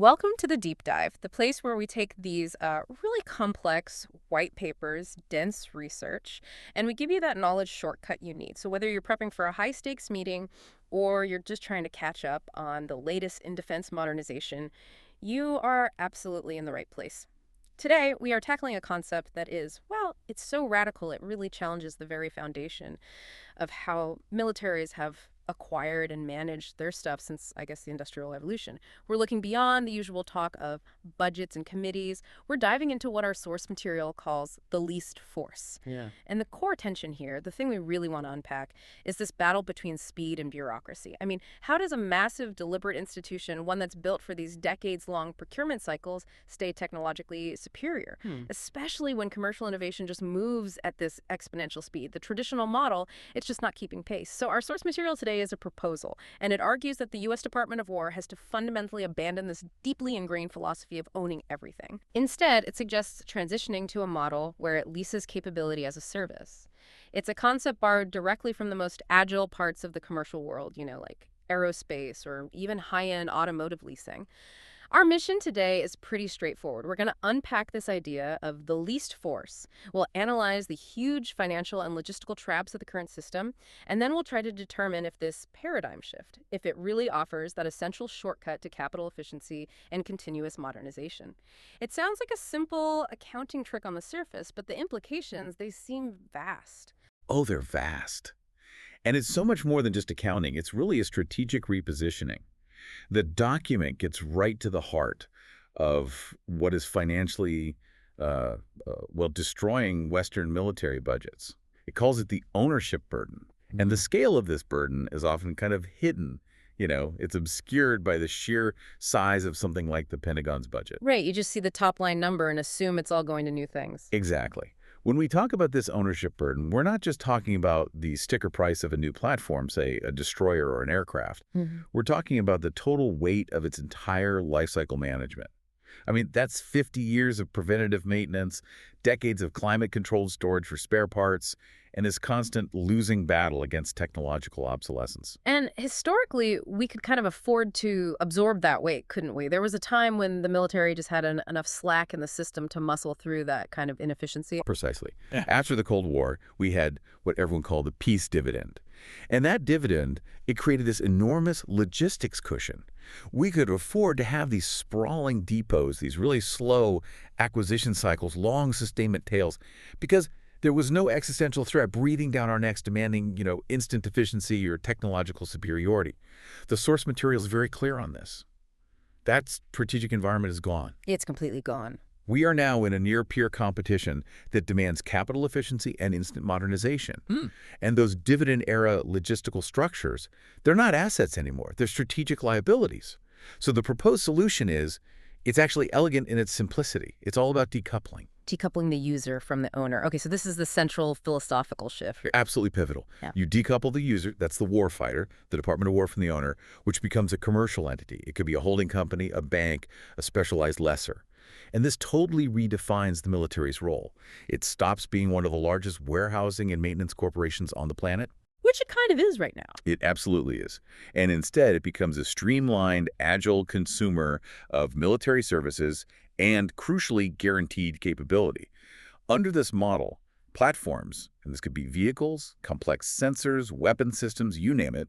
Welcome to the Deep Dive, the place where we take these really complex white papers, dense research, and we give you that knowledge shortcut you need. So whether you're prepping for a high-stakes meeting or you're just trying to catch up on the latest in defense modernization, you are absolutely in the right place. Today, we are tackling a concept that is, well, it's so radical it really challenges the very foundation of how militaries have acquired and managed their stuff since, I guess, the Industrial Revolution. We're looking beyond the usual talk of budgets and committees. We're diving into what our source material calls the least force. Yeah. And the core tension here, the thing we really want to unpack, is this battle between speed and bureaucracy. I mean, how does a massive, deliberate institution, one that's built for these decades-long procurement cycles, stay technologically superior? Especially when commercial innovation just moves at this exponential speed. The traditional model, it's just not keeping pace. So our source material today is a proposal, and it argues that the U.S. Department of War has to fundamentally abandon this deeply ingrained philosophy of owning everything. Instead, it suggests transitioning to a model where it leases capability as a service. It's a concept borrowed directly from the most agile parts of the commercial world, like aerospace or even high-end automotive leasing. Our mission today is pretty straightforward. We're going to unpack this idea of the least force. We'll analyze the huge financial and logistical traps of the current system, and then we'll try to determine if this paradigm shift, if it really offers that essential shortcut to capital efficiency and continuous modernization. It sounds like a simple accounting trick on the surface, but the implications, they seem vast. Oh, they're vast. And it's so much more than just accounting. It's really a strategic repositioning. The document gets right to the heart of what is financially, destroying Western military budgets. It calls it the ownership burden. And the scale of this burden is often kind of hidden. It's obscured by the sheer size of something like the Pentagon's budget. Right, you just see the top line number and assume it's all going to new things. Exactly. When we talk about this ownership burden, we're not just talking about the sticker price of a new platform, say a destroyer or an aircraft. We're talking about the total weight of its entire lifecycle management. I mean, that's 50 years of preventative maintenance, decades of climate-controlled storage for spare parts, and this constant losing battle against technological obsolescence. And historically, we could kind of afford to absorb that weight, couldn't we? There was a time when the military just had enough slack in the system to muscle through that kind of inefficiency. Precisely. Yeah. After the Cold War, we had what everyone called the peace dividend. And that dividend, it created this enormous logistics cushion. We could afford to have these sprawling depots, these really slow acquisition cycles, long sustainment tails, because there was no existential threat breathing down our necks demanding, instant efficiency or technological superiority. The source material is very clear on this. That strategic environment is gone. It's completely gone. We are now in a near-peer competition that demands capital efficiency and instant modernization. And those dividend-era logistical structures, they're not assets anymore. They're strategic liabilities. So the proposed solution is, it's actually elegant in its simplicity. It's all about decoupling. Decoupling the user from the owner. Okay, so this is the central philosophical shift. Absolutely pivotal. Yeah. You decouple the user, that's the warfighter, the Department of War, from the owner, which becomes a commercial entity. It could be a holding company, a bank, a specialized lessor. And this totally redefines the military's role. It stops being one of the largest warehousing and maintenance corporations on the planet. Which it kind of is right now. It absolutely is. And instead, it becomes a streamlined, agile consumer of military services and, crucially, guaranteed capability. Under this model, platforms, and this could be vehicles, complex sensors, weapon systems, you name it,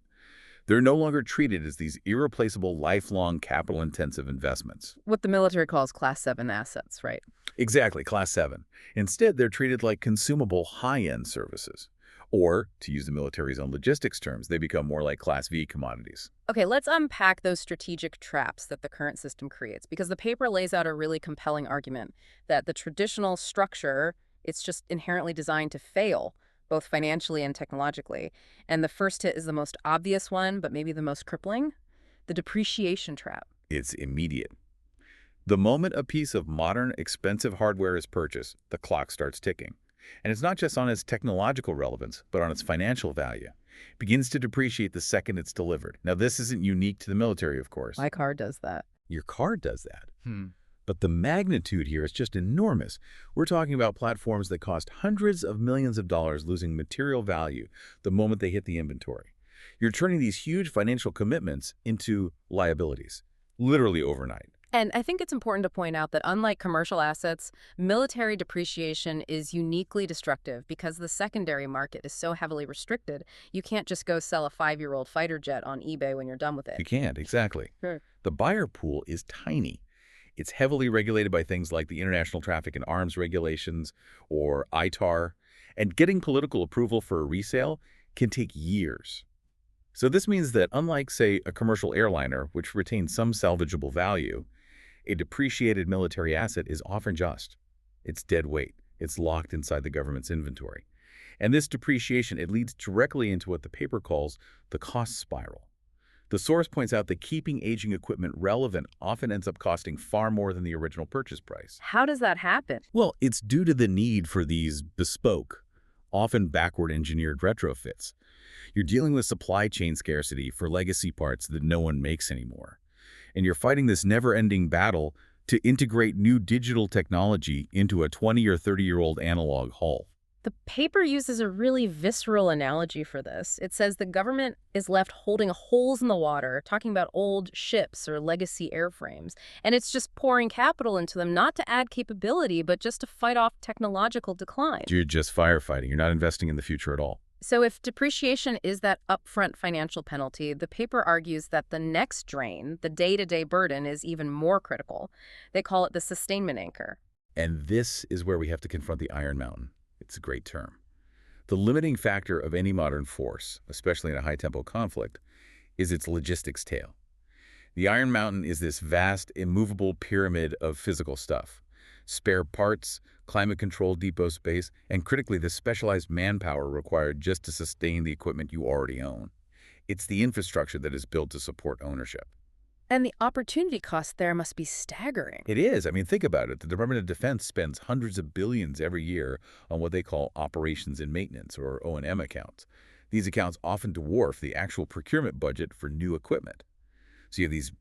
they're no longer treated as these irreplaceable, lifelong, capital-intensive investments. What the military calls Class 7 assets, right? Exactly, Class 7. Instead, they're treated like consumable, high-end services. Or, to use the military's own logistics terms, they become more like Class V commodities. Okay, let's unpack those strategic traps that the current system creates, because the paper lays out a really compelling argument that the traditional structure, it's just inherently designed to fail, both financially and technologically. And the first hit is the most obvious one, but maybe the most crippling, the depreciation trap. It's immediate. The moment a piece of modern, expensive hardware is purchased, the clock starts ticking. And it's not just on its technological relevance, but on its financial value. It begins to depreciate the second it's delivered. Now, this isn't unique to the military, of course. My car does that. Your car does that. But the magnitude here is just enormous. We're talking about platforms that cost hundreds of millions of dollars losing material value the moment they hit the inventory. You're turning these huge financial commitments into liabilities, literally overnight. And I think it's important to point out that unlike commercial assets, military depreciation is uniquely destructive because the secondary market is so heavily restricted. You can't just go sell a 5-year-old fighter jet on eBay when you're done with it. You can't, exactly. Sure. The buyer pool is tiny. It's heavily regulated by things like the International Traffic in Arms Regulations or ITAR, and getting political approval for a resale can take years. So this means that unlike, say, a commercial airliner, which retains some salvageable value, a depreciated military asset is often just. It's dead weight. It's locked inside the government's inventory. And this depreciation, it leads directly into what the paper calls the cost spiral. The source points out that keeping aging equipment relevant often ends up costing far more than the original purchase price. How does that happen? Well, it's due to the need for these bespoke, often backward-engineered retrofits. You're dealing with supply chain scarcity for legacy parts that no one makes anymore. And you're fighting this never-ending battle to integrate new digital technology into a 20 or 30-year-old analog hull. The paper uses a really visceral analogy for this. It says the government is left holding holes in the water, talking about old ships or legacy airframes, and it's just pouring capital into them, not to add capability, but just to fight off technological decline. You're just firefighting. You're not investing in the future at all. So if depreciation is that upfront financial penalty, the paper argues that the next drain, the day-to-day burden, is even more critical. They call it the sustainment anchor. And this is where we have to confront the Iron Mountain. It's a great term. The limiting factor of any modern force, especially in a high-tempo conflict, is its logistics tail. The Iron Mountain is this vast, immovable pyramid of physical stuff. Spare parts, climate-controlled depot space, and critically, the specialized manpower required just to sustain the equipment you already own. It's the infrastructure that is built to support ownership. And the opportunity cost there must be staggering. It is. I mean, think about it. The Department of Defense spends hundreds of billions every year on what they call operations and maintenance, or O&M accounts. These accounts often dwarf the actual procurement budget for new equipment. So you have these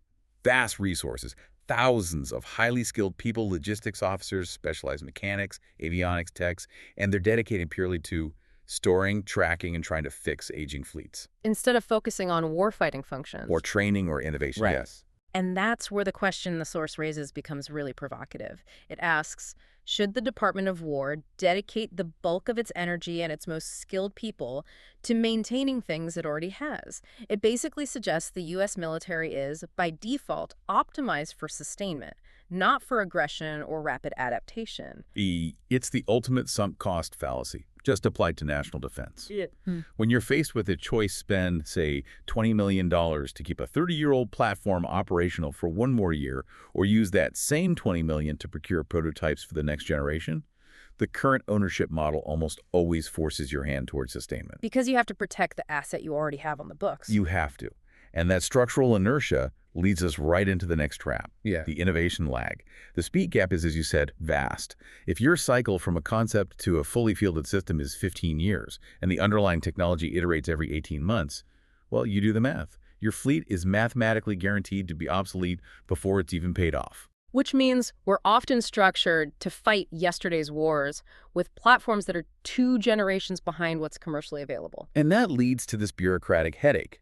vast resources, thousands of highly skilled people, logistics officers, specialized mechanics, avionics techs, and they're dedicated purely to storing, tracking, and trying to fix aging fleets. Instead of focusing on warfighting functions. Or training or innovation, Right. yes. And that's where the question the source raises becomes really provocative. It asks, should the Department of War dedicate the bulk of its energy and its most skilled people to maintaining things it already has? It basically suggests the U.S. military is, by default, optimized for sustainment, not for aggression or rapid adaptation. It's the ultimate sunk cost fallacy, just applied to national defense. Yeah. When you're faced with a choice, spend, say, $20 million to keep a 30-year-old platform operational for one more year, or use that same $20 million to procure prototypes for the next generation, the current ownership model almost always forces your hand towards sustainment. Because you have to protect the asset you already have on the books. You have to. And that structural inertia leads us right into the next trap, the innovation lag. The speed gap is, as you said, vast. If your cycle from a concept to a fully fielded system is 15 years, and the underlying technology iterates every 18 months, well, you do the math. Your fleet is mathematically guaranteed to be obsolete before it's even paid off. Which means we're often structured to fight yesterday's wars with platforms that are 2 generations behind what's commercially available. And that leads to this bureaucratic headache.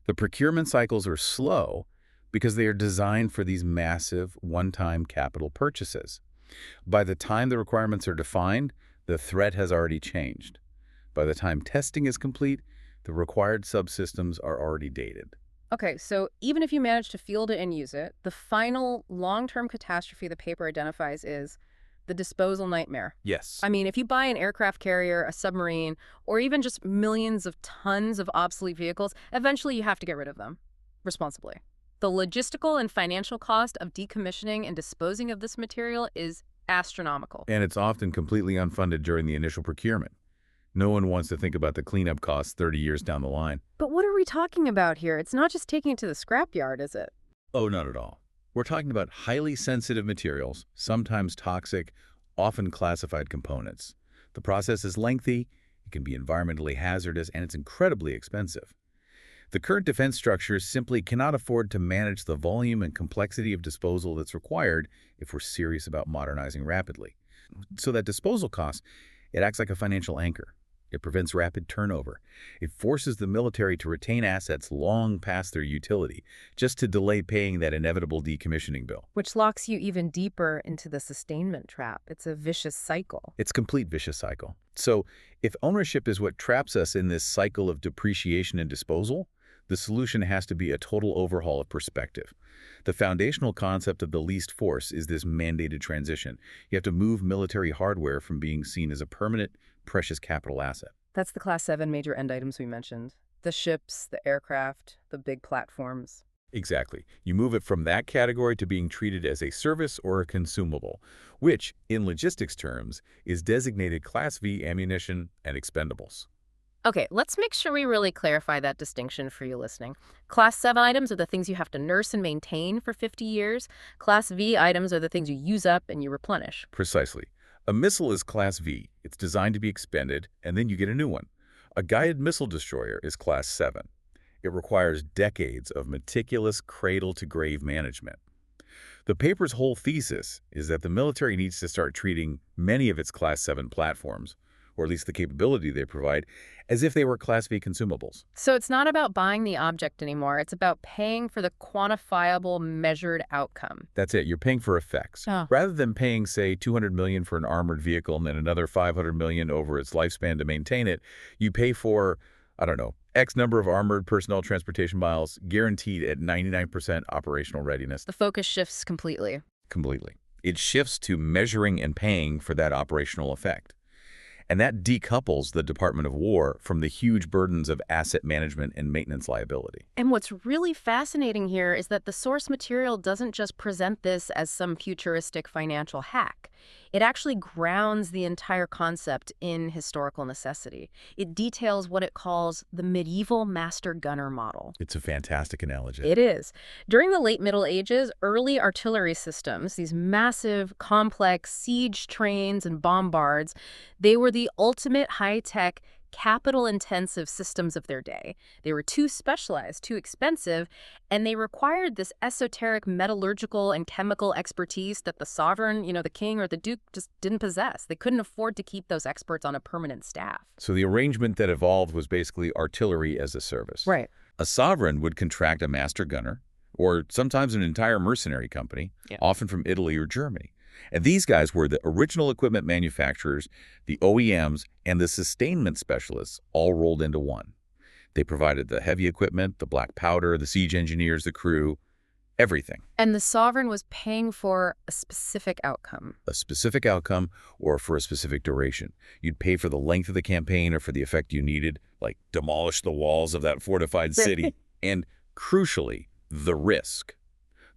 The procurement cycles are slow because they are designed for these massive, one-time capital purchases. By the time the requirements are defined, the threat has already changed. By the time testing is complete, the required subsystems are already dated. Okay, so even if you manage to field it and use it, the final long-term catastrophe the paper identifies is the disposal nightmare. Yes. I mean, if you buy an aircraft carrier, a submarine, or even just millions of tons of obsolete vehicles, eventually you have to get rid of them responsibly. The logistical and financial cost of decommissioning and disposing of this material is astronomical. And it's often completely unfunded during the initial procurement. No one wants to think about the cleanup costs 30 years down the line. But what are we talking about here? It's not just taking it to the scrapyard, is it? Oh, not at all. We're talking about highly sensitive materials, sometimes toxic, often classified components. The process is lengthy, it can be environmentally hazardous, and it's incredibly expensive. The current defense structure simply cannot afford to manage the volume and complexity of disposal that's required if we're serious about modernizing rapidly. So that disposal cost, it acts like a financial anchor. It prevents rapid turnover. It forces the military to retain assets long past their utility, just to delay paying that inevitable decommissioning bill. Which locks you even deeper into the sustainment trap. It's a vicious cycle. It's a complete vicious cycle. So, if ownership is what traps us in this cycle of depreciation and disposal, the solution has to be a total overhaul of perspective. The foundational concept of the leased force is this mandated transition. You have to move military hardware from being seen as a permanent, precious capital asset. That's the Class 7 major end items we mentioned. The ships, the aircraft, the big platforms. Exactly. You move it from that category to being treated as a service or a consumable, which, in logistics terms, is designated Class V ammunition and expendables. Okay, let's make sure we really clarify that distinction for you listening. Class 7 items are the things you have to nurse and maintain for 50 years. Class V items are the things you use up and you replenish. Precisely. A missile is Class V. It's designed to be expended, and then you get a new one. A guided missile destroyer is Class 7. It requires decades of meticulous cradle-to-grave management. The paper's whole thesis is that the military needs to start treating many of its Class 7 platforms, or at least the capability they provide, as if they were Class V consumables. So it's not about buying the object anymore. It's about paying for the quantifiable, measured outcome. That's it. You're paying for effects. Oh. Rather than paying, say, $200 million for an armored vehicle and then another $500 million over its lifespan to maintain it, you pay for, I don't know, X number of armored personnel transportation miles, guaranteed at 99% operational readiness. The focus shifts completely. Completely. It shifts to measuring and paying for that operational effect. And that decouples the Department of War from the huge burdens of asset management and maintenance liability. And what's really fascinating here is that the source material doesn't just present this as some futuristic financial hack. It actually grounds the entire concept in historical necessity. It details what it calls the medieval master gunner model. It's a fantastic analogy. It is. During the late Middle Ages, early artillery systems, these massive, complex siege trains and bombards, they were the ultimate high-tech, capital-intensive systems of their day. They were too specialized, too expensive, and they required this esoteric metallurgical and chemical expertise that the sovereign, the king or the duke just didn't possess. They couldn't afford to keep those experts on a permanent staff. So the arrangement that evolved was basically artillery as a service. Right. A sovereign would contract a master gunner, or sometimes an entire mercenary company, often from Italy or Germany. And these guys were the original equipment manufacturers, the OEMs, and the sustainment specialists all rolled into one. They provided the heavy equipment, the black powder, the siege engineers, the crew, everything. And the sovereign was paying for a specific outcome. A specific outcome or for a specific duration. You'd pay for the length of the campaign or for the effect you needed, like demolish the walls of that fortified city. And crucially, the risk.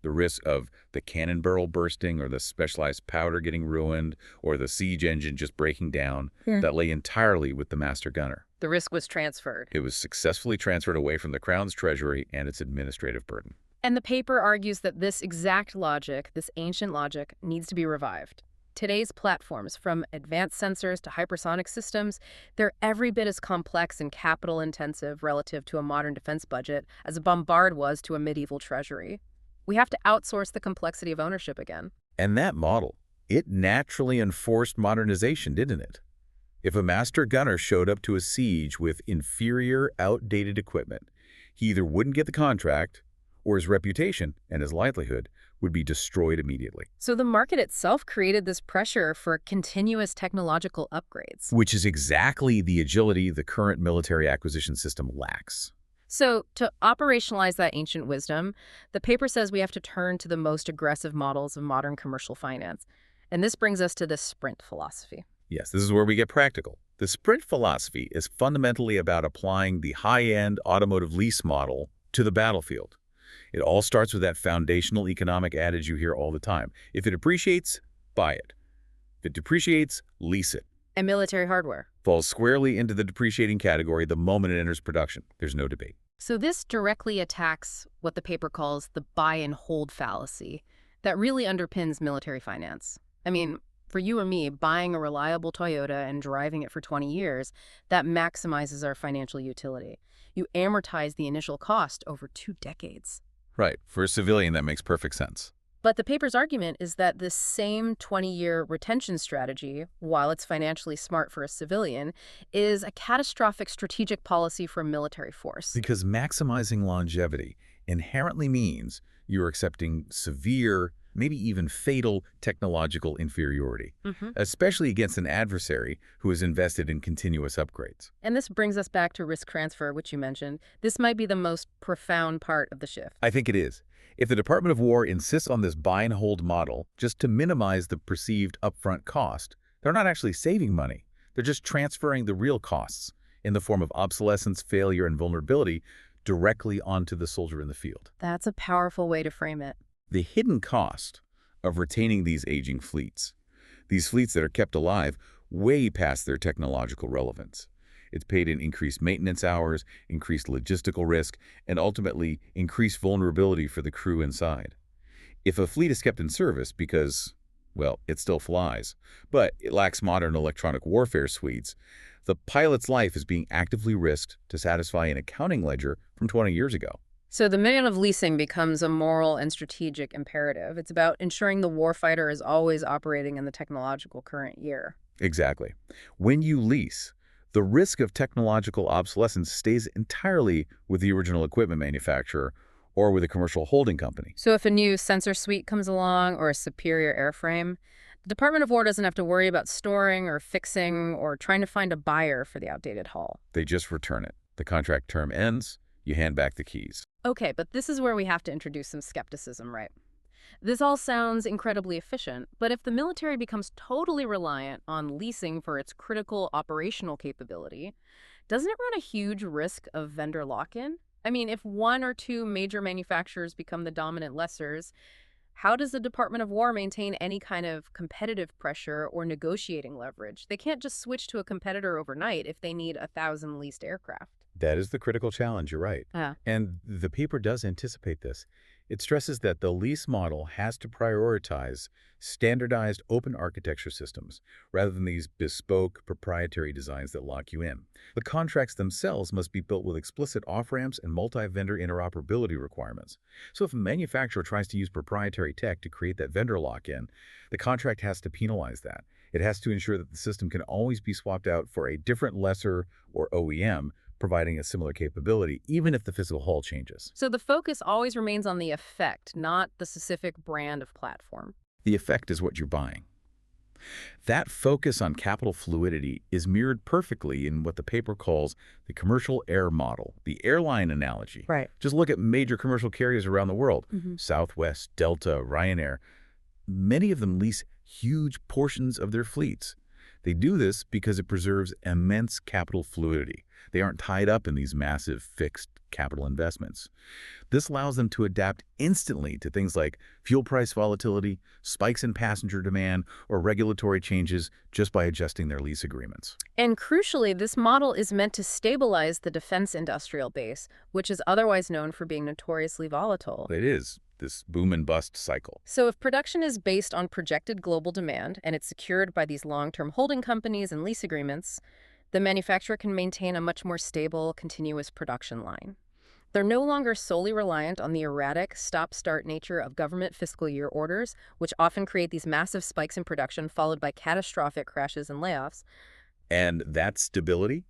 The risk of the cannon barrel bursting or the specialized powder getting ruined or the siege engine just breaking down, that lay entirely with the master gunner. The risk was transferred. It was successfully transferred away from the Crown's treasury and its administrative burden. And the paper argues that this exact logic, this ancient logic, needs to be revived. Today's platforms, from advanced sensors to hypersonic systems, they're every bit as complex and capital-intensive relative to a modern defense budget as a bombard was to a medieval treasury. We have to outsource the complexity of ownership again. And that model, it naturally enforced modernization, didn't it? If a master gunner showed up to a siege with inferior, outdated equipment, he either wouldn't get the contract or his reputation and his livelihood would be destroyed immediately. So the market itself created this pressure for continuous technological upgrades. Which is exactly the agility the current military acquisition system lacks. So to operationalize that ancient wisdom, the paper says we have to turn to the most aggressive models of modern commercial finance. And this brings us to the sprint philosophy. Yes, this is where we get practical. The sprint philosophy is fundamentally about applying the high-end automotive lease model to the battlefield. It all starts with that foundational economic adage you hear all the time. If it appreciates, buy it. If it depreciates, lease it. And military hardware falls squarely into the depreciating category the moment it enters production. There's no debate. So this directly attacks what the paper calls the buy and hold fallacy that really underpins military finance. I mean, for you or me, buying a reliable Toyota and driving it for 20 years, that maximizes our financial utility. You amortize the initial cost over 2 decades. Right. For a civilian, that makes perfect sense. But the paper's argument is that this same 20-year retention strategy, while it's financially smart for a civilian, is a catastrophic strategic policy for a military force. Because maximizing longevity inherently means you're accepting severe, maybe even fatal technological inferiority, Hmm. especially against an adversary who is invested in continuous upgrades. And this brings us back to risk transfer, which you mentioned. This might be the most profound part of the shift. I think it is. If the Department of War insists on this buy and hold model just to minimize the perceived upfront cost, they're not actually saving money. They're just transferring the real costs in the form of obsolescence, failure, and vulnerability directly onto the soldier in the field. That's a powerful way to frame it. The hidden cost of retaining these aging fleets, these fleets that are kept alive way past their technological relevance. It's paid in increased maintenance hours, increased logistical risk, and ultimately increased vulnerability for the crew inside. If a fleet is kept in service because, well, it still flies, but it lacks modern electronic warfare suites, the pilot's life is being actively risked to satisfy an accounting ledger from 20 years ago. So the mission of leasing becomes a moral and strategic imperative. It's about ensuring the warfighter is always operating in the technological current year. Exactly. When you lease, the risk of technological obsolescence stays entirely with the original equipment manufacturer or with a commercial holding company. So if a new sensor suite comes along or a superior airframe, the Department of War doesn't have to worry about storing or fixing or trying to find a buyer for the outdated hull. They just return it. The contract term ends, you hand back the keys. Okay, but this is where we have to introduce some skepticism, right? This all sounds incredibly efficient, but if the military becomes totally reliant on leasing for its critical operational capability, doesn't it run a huge risk of vendor lock-in? I mean, if one or two major manufacturers become the dominant lessors, how does the Department of War maintain any kind of competitive pressure or negotiating leverage? They can't just switch to a competitor overnight if they need 1,000 leased aircraft. That is the critical challenge, you're right. Yeah. And the paper does anticipate this. It stresses that the lease model has to prioritize standardized open architecture systems rather than these bespoke proprietary designs that lock you in. The contracts themselves must be built with explicit off-ramps and multi-vendor interoperability requirements. So if a manufacturer tries to use proprietary tech to create that vendor lock-in, the contract has to penalize that. It has to ensure that the system can always be swapped out for a different lessor or OEM, providing a similar capability, even if the physical hull changes. So the focus always remains on the effect, not the specific brand of platform. The effect is what you're buying. That focus on capital fluidity is mirrored perfectly in what the paper calls the commercial air model, the airline analogy. Right. Just look at major commercial carriers around the world, Southwest, Delta, Ryanair. Many of them lease huge portions of their fleets. They do this because it preserves immense capital fluidity. They aren't tied up in these massive fixed capital investments. This allows them to adapt instantly to things like fuel price volatility, spikes in passenger demand, or regulatory changes just by adjusting their lease agreements. And crucially, this model is meant to stabilize the defense industrial base, which is otherwise known for being notoriously volatile. It is this boom and bust cycle. So if production is based on projected global demand and it's secured by these long-term holding companies and lease agreements, the manufacturer can maintain a much more stable, continuous production line. They're no longer solely reliant on the erratic, stop-start nature of government fiscal year orders, which often create these massive spikes in production followed by catastrophic crashes and layoffs. And that stability,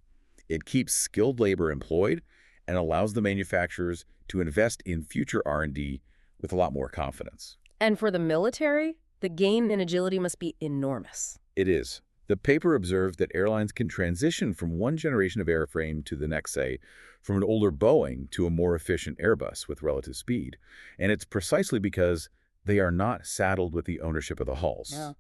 it keeps skilled labor employed and allows the manufacturers to invest in future R&D with a lot more confidence. And for the military, the gain in agility must be enormous. It is. The paper observed that airlines can transition from one generation of airframe to the next, say, from an older Boeing to a more efficient Airbus with relative speed. And it's precisely because they are not saddled with the ownership of the hulls. Yeah.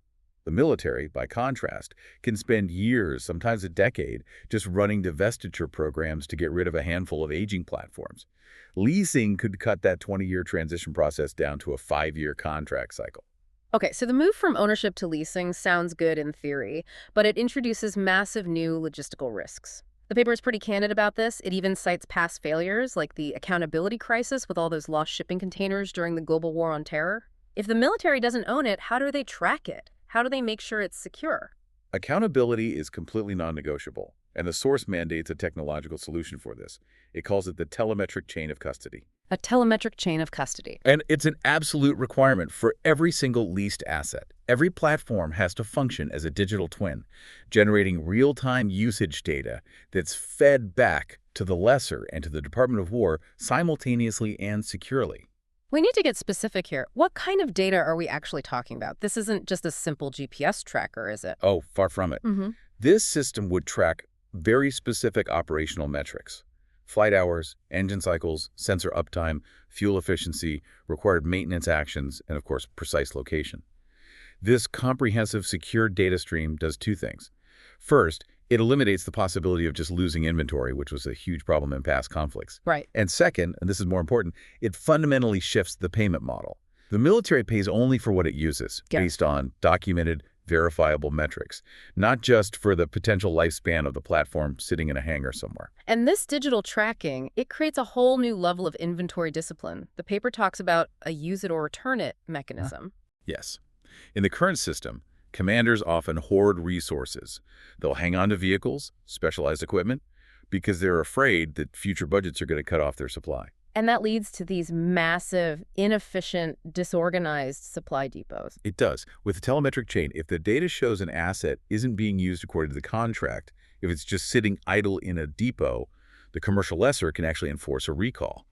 The military, by contrast, can spend years, sometimes a decade, just running divestiture programs to get rid of a handful of aging platforms. Leasing could cut that 20-year transition process down to a 5-year contract cycle. Okay, so the move from ownership to leasing sounds good in theory, but it introduces massive new logistical risks. The paper is pretty candid about this. It even cites past failures, like the accountability crisis with all those lost shipping containers during the global war on terror. If the military doesn't own it, how do they track it? How do they make sure it's secure? Accountability is completely non-negotiable, and the source mandates a technological solution for this. It calls it the Telemetric Chain of Custody. A telemetric chain of custody. And it's an absolute requirement for every single leased asset. Every platform has to function as a digital twin, generating real-time usage data that's fed back to the lessor and to the Department of War simultaneously and securely. We need to get specific here. What kind of data are we actually talking about? This isn't just a simple GPS tracker, is it? Oh, far from it. Mm-hmm. This system would track very specific operational metrics: flight hours, engine cycles, sensor uptime, fuel efficiency, required maintenance actions, and of course, precise location. This comprehensive secure data stream does two things. First, it eliminates the possibility of just losing inventory, which was a huge problem in past conflicts. Right. And second, and this is more important, it fundamentally shifts the payment model. The military pays only for what it uses, Yeah. based on documented, verifiable metrics, not just for the potential lifespan of the platform sitting in a hangar somewhere. And this digital tracking, it creates a whole new level of inventory discipline. The paper talks about a use it or return it mechanism. Yes. In the current system, commanders often hoard resources. They'll hang on to vehicles, specialized equipment, because they're afraid that future budgets are going to cut off their supply. And that leads to these massive, inefficient, disorganized supply depots. It does. With the telemetric chain, if the data shows an asset isn't being used according to the contract, if it's just sitting idle in a depot, the commercial lessor can actually enforce a recall.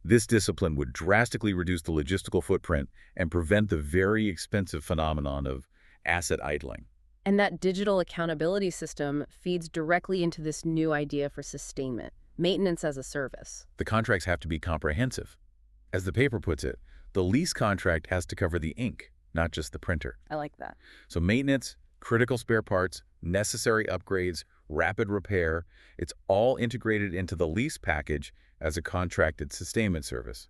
This discipline would drastically reduce the logistical footprint and prevent the very expensive phenomenon of asset idling. And that digital accountability system feeds directly into this new idea for sustainment, maintenance as a service. The contracts have to be comprehensive. As the paper puts it, the lease contract has to cover the ink, not just the printer. I like that. So maintenance, critical spare parts, necessary upgrades, rapid repair, it's all integrated into the lease package as a contracted sustainment service.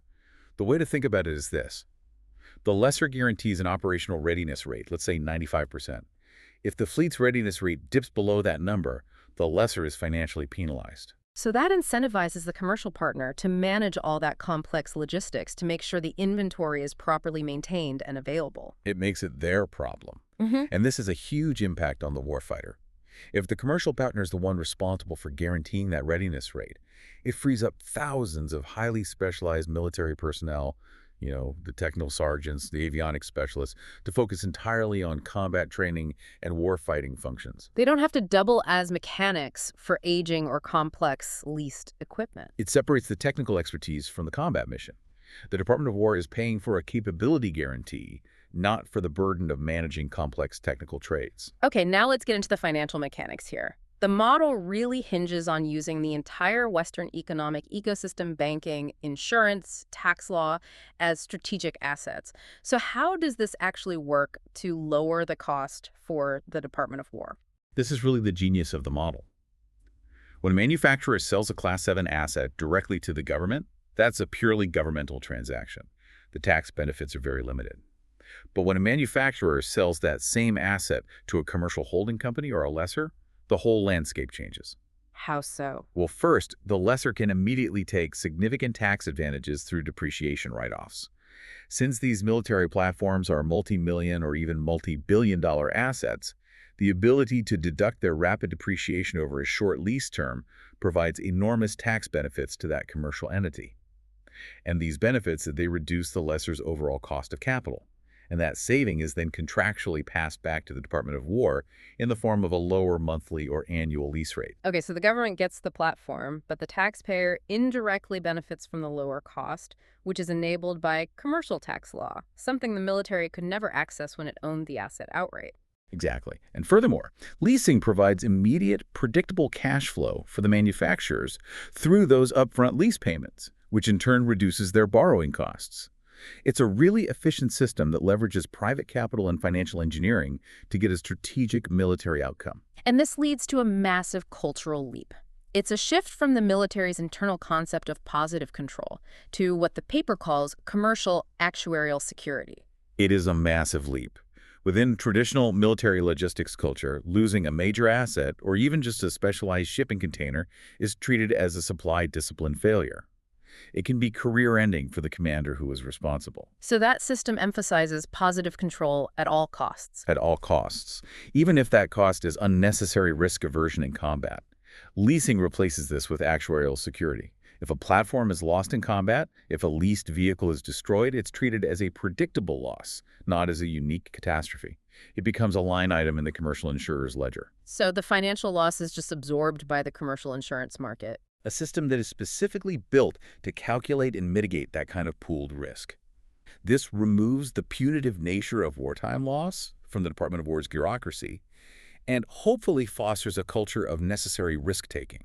The way to think about it is this. The lessor guarantees an operational readiness rate, let's say 95%. If the fleet's readiness rate dips below that number, the lessor is financially penalized. So that incentivizes the commercial partner to manage all that complex logistics to make sure the inventory is properly maintained and available. It makes it their problem. Mm-hmm. And this has a huge impact on the warfighter. If the commercial partner is the one responsible for guaranteeing that readiness rate, it frees up thousands of highly specialized military personnel, the technical sergeants, the avionics specialists, to focus entirely on combat training and warfighting functions. They don't have to double as mechanics for aging or complex leased equipment. It separates the technical expertise from the combat mission. The Department of War is paying for a capability guarantee, not for the burden of managing complex technical trades. Okay, now let's get into the financial mechanics here. The model really hinges on using the entire Western economic ecosystem, banking, insurance, tax law, as strategic assets. So how does this actually work to lower the cost for the Department of War? This is really the genius of the model. When a manufacturer sells a Class 7 asset directly to the government, that's a purely governmental transaction. The tax benefits are very limited. But when a manufacturer sells that same asset to a commercial holding company or a lessor, the whole landscape changes. How so? Well, first, the lessor can immediately take significant tax advantages through depreciation write-offs. Since these military platforms are multi-million or even multi-billion-dollar assets, the ability to deduct their rapid depreciation over a short lease term provides enormous tax benefits to that commercial entity. And these benefits, they reduce the lessor's overall cost of capital. And that saving is then contractually passed back to the Department of War in the form of a lower monthly or annual lease rate. Okay, so the government gets the platform, but the taxpayer indirectly benefits from the lower cost, which is enabled by commercial tax law, something the military could never access when it owned the asset outright. Exactly. And furthermore, leasing provides immediate, predictable cash flow for the manufacturers through those upfront lease payments, which in turn reduces their borrowing costs. It's a really efficient system that leverages private capital and financial engineering to get a strategic military outcome. And this leads to a massive cultural leap. It's a shift from the military's internal concept of positive control to what the paper calls commercial actuarial security. It is a massive leap. Within traditional military logistics culture, losing a major asset or even just a specialized shipping container is treated as a supply discipline failure. It can be career-ending for the commander who is responsible. So that system emphasizes positive control at all costs. At all costs, even if that cost is unnecessary risk aversion in combat. Leasing replaces this with actuarial security. If a platform is lost in combat, if a leased vehicle is destroyed, it's treated as a predictable loss, not as a unique catastrophe. It becomes a line item in the commercial insurer's ledger. So the financial loss is just absorbed by the commercial insurance market. A system that is specifically built to calculate and mitigate that kind of pooled risk. This removes the punitive nature of wartime loss from the Department of War's bureaucracy and hopefully fosters a culture of necessary risk-taking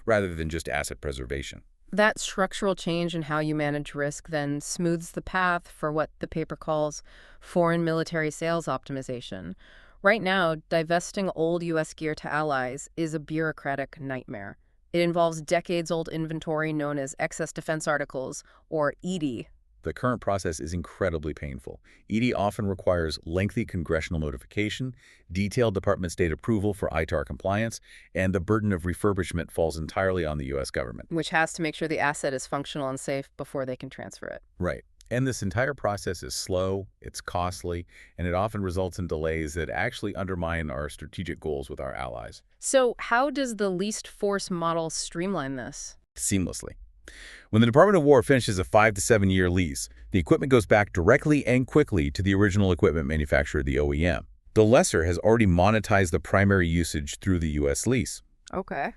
rather than just asset preservation. That structural change in how you manage risk then smooths the path for what the paper calls foreign military sales optimization. Right now, divesting old U.S. gear to allies is a bureaucratic nightmare. It involves decades-old inventory known as excess defense articles, or ED. The current process is incredibly painful. ED often requires lengthy congressional notification, detailed department state approval for ITAR compliance, and the burden of refurbishment falls entirely on the U.S. government. Which has to make sure the asset is functional and safe before they can transfer it. Right. And this entire process is slow, it's costly, and it often results in delays that actually undermine our strategic goals with our allies. So how does the least force model streamline this? Seamlessly. When the Department of War finishes a 5 to 7 year lease, the equipment goes back directly and quickly to the original equipment manufacturer, the OEM. The lessor has already monetized the primary usage through the U.S. lease. Okay.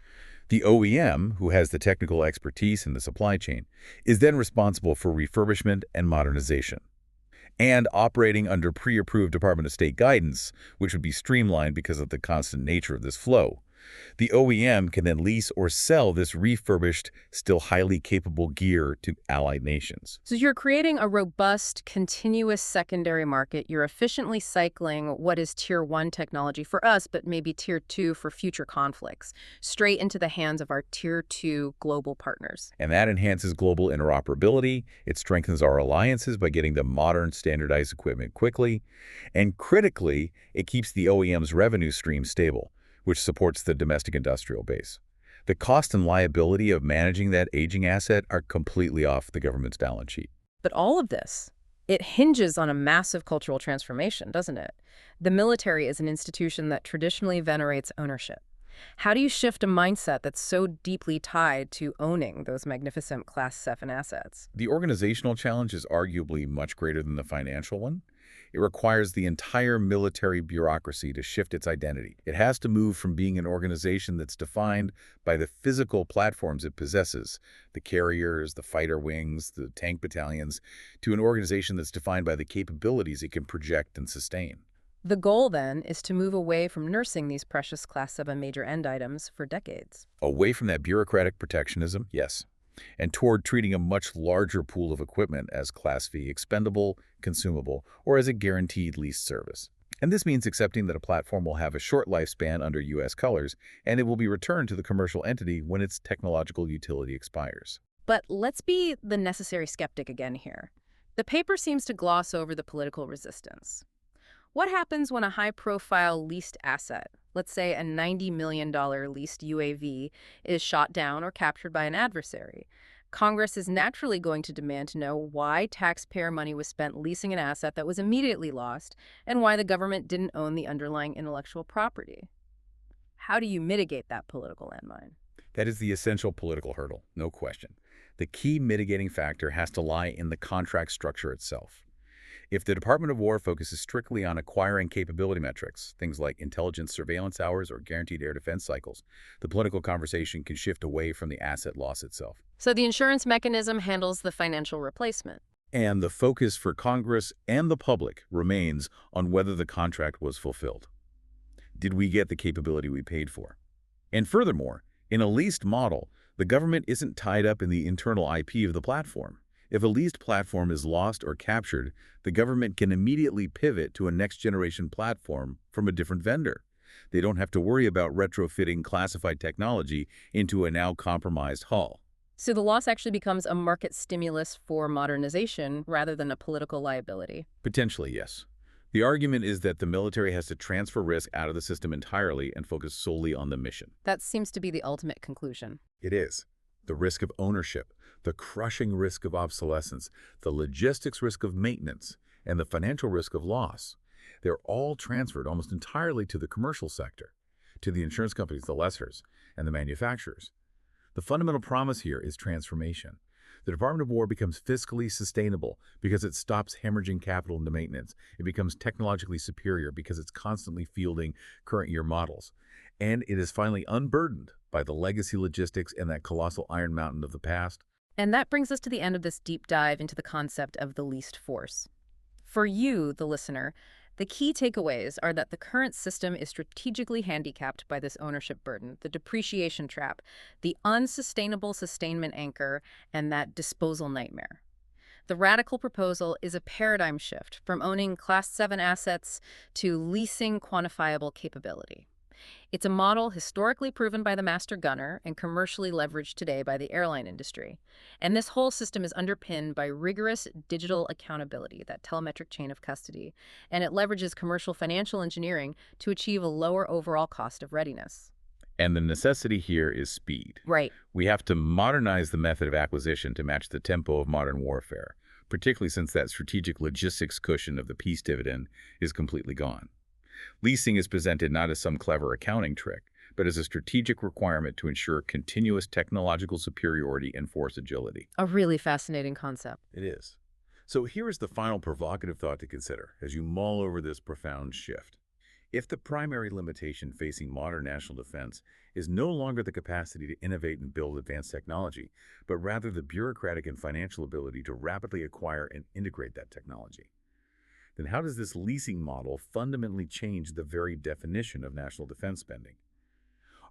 The OEM, who has the technical expertise in the supply chain, is then responsible for refurbishment and modernization. And operating under pre-approved Department of State guidance, which would be streamlined because of the constant nature of this flow. The OEM can then lease or sell this refurbished, still highly capable gear to allied nations. So you're creating a robust, continuous secondary market. You're efficiently cycling what is Tier 1 technology for us, but maybe Tier 2 for future conflicts, straight into the hands of our Tier 2 global partners. And that enhances global interoperability. It strengthens our alliances by getting the modern, standardized equipment quickly. And critically, it keeps the OEM's revenue stream stable, which supports the domestic industrial base. The cost and liability of managing that aging asset are completely off the government's balance sheet. But all of this, it hinges on a massive cultural transformation, doesn't it? The military is an institution that traditionally venerates ownership. How do you shift a mindset that's so deeply tied to owning those magnificent Class 7 assets? The organizational challenge is arguably much greater than the financial one. It requires the entire military bureaucracy to shift its identity. It has to move from being an organization that's defined by the physical platforms it possesses, the carriers, the fighter wings, the tank battalions, to an organization that's defined by the capabilities it can project and sustain. The goal, then, is to move away from nursing these precious Class 7 major end items for decades. Away from that bureaucratic protectionism, yes, and toward treating a much larger pool of equipment as Class V expendable, consumable, or as a guaranteed leased service. And this means accepting that a platform will have a short lifespan under U.S. colors, and it will be returned to the commercial entity when its technological utility expires. But let's be the necessary skeptic again here. The paper seems to gloss over the political resistance. What happens when a high-profile leased asset, let's say a $90 million leased UAV, is shot down or captured by an adversary? Congress is naturally going to demand to know why taxpayer money was spent leasing an asset that was immediately lost and why the government didn't own the underlying intellectual property. How do you mitigate that political landmine? That is the essential political hurdle, no question. The key mitigating factor has to lie in the contract structure itself. If the Department of War focuses strictly on acquiring capability metrics, things like intelligence surveillance hours or guaranteed air defense cycles, the political conversation can shift away from the asset loss itself. So the insurance mechanism handles the financial replacement. And the focus for Congress and the public remains on whether the contract was fulfilled. Did we get the capability we paid for? And furthermore, in a leased model, the government isn't tied up in the internal IP of the platform. If a leased platform is lost or captured, the government can immediately pivot to a next-generation platform from a different vendor. They don't have to worry about retrofitting classified technology into a now compromised hull. So the loss actually becomes a market stimulus for modernization rather than a political liability. Potentially, yes. The argument is that the military has to transfer risk out of the system entirely and focus solely on the mission. That seems to be the ultimate conclusion. It is. The risk of ownership, the crushing risk of obsolescence, the logistics risk of maintenance, and the financial risk of loss. They're all transferred almost entirely to the commercial sector, to the insurance companies, the lessors, and the manufacturers. The fundamental promise here is transformation. The Department of War becomes fiscally sustainable because it stops hemorrhaging capital into maintenance. It becomes technologically superior because it's constantly fielding current year models. And it is finally unburdened by the legacy logistics and that colossal iron mountain of the past. And that brings us to the end of this deep dive into the concept of the leased force. For you, the listener, the key takeaways are that the current system is strategically handicapped by this ownership burden, the depreciation trap, the unsustainable sustainment anchor, and that disposal nightmare. The radical proposal is a paradigm shift from owning Class 7 assets to leasing quantifiable capability. It's a model historically proven by the master gunner and commercially leveraged today by the airline industry. And this whole system is underpinned by rigorous digital accountability, that telemetric chain of custody, and it leverages commercial financial engineering to achieve a lower overall cost of readiness. And the necessity here is speed. Right. We have to modernize the method of acquisition to match the tempo of modern warfare, particularly since that strategic logistics cushion of the peace dividend is completely gone. Leasing is presented not as some clever accounting trick, but as a strategic requirement to ensure continuous technological superiority and force agility. A really fascinating concept. It is. So here is the final provocative thought to consider as you mull over this profound shift. If the primary limitation facing modern national defense is no longer the capacity to innovate and build advanced technology, but rather the bureaucratic and financial ability to rapidly acquire and integrate that technology, then how does this leasing model fundamentally change the very definition of national defense spending?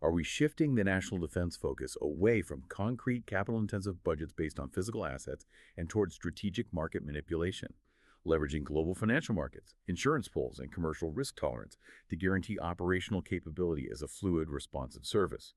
Are we shifting the national defense focus away from concrete capital-intensive budgets based on physical assets and towards strategic market manipulation, leveraging global financial markets, insurance pools, and commercial risk tolerance to guarantee operational capability as a fluid, responsive service?